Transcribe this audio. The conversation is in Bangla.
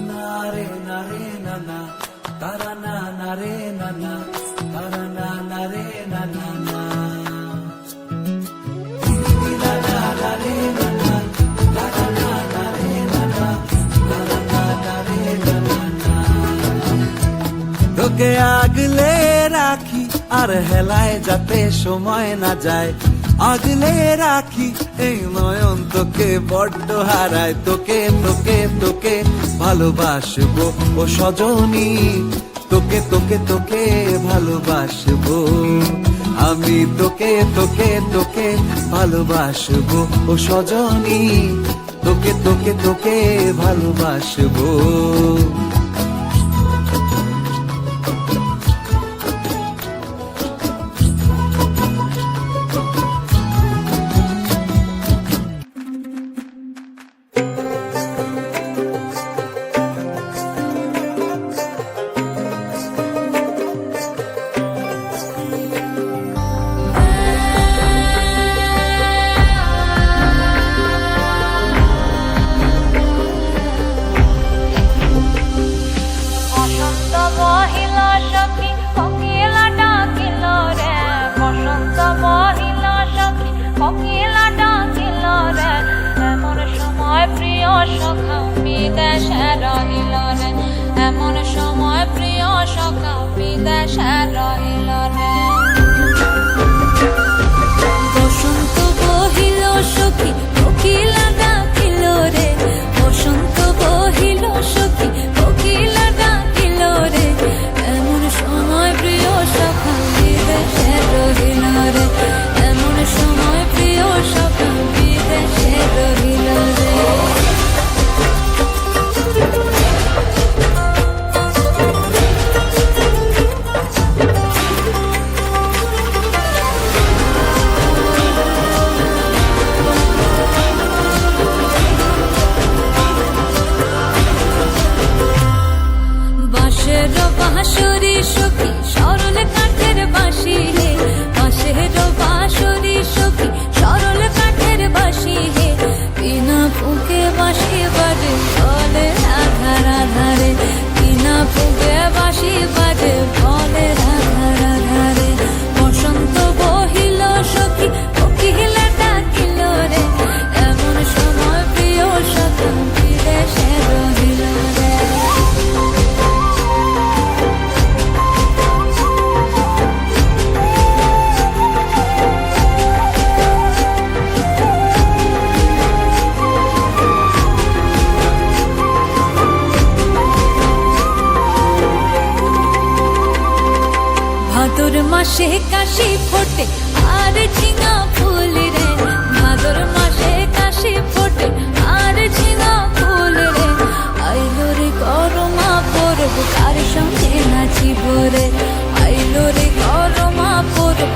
নারে নারে নানা তারা না নারে নানা তারা না নারে নানা না তোকে আগলে রাখি আর হেলায় যাতে সময় না যায়, আগলে রাখি এই নয়ন তোকে বড্ড হারায়। তোকে তোকে তোকে ভালোবাসবো ও সজনী, তোকে তোকে তোকে ভালোবাসবো আমি, তোকে তোকে তোকে ভালোবাসবো ও সজনী, তোকে তোকে তোকে ভালোবাসবো। এমন সময় প্রিয় সখা বিদেশে রহিল রে। বসন্ত বহিল সখী কোকিলা ডাকিল রে, বসন্ত বহিল সখী কোকিলা ডাকিল রে, এমন সময় প্রিয় সখা বিদেশে রহিল রে, এমন সময় প্রিয় সখা বিদেশে রহিল রে। বাঁশরি সখী সরল কাঠের বাঁশি হে, বাঁশের বাঁশরি সখী সরল কাঠের বাঁশি হে, বিনা ফুঁকে বাঁশি বাজে বলে রাধা রাধা রে, বিনা ফুঁকে বাঁশি বাজে বলে রাধা রাধা রে। বসন্ত বহিল সখী কোকিলা ডাকিল রে, এমন সময় প্রিয় সখা বিদেশে রহিল রে। ভাদর মাসে কাশি ফোটে আর ঝিঙা ফুল রে, ভাদর মাসে কাশি ফোটে আর ঝিঙা ফুল রে, আইলো রে করমা পরব কার সঙ্গে নাচিব রে, আইলো রে করমা পরব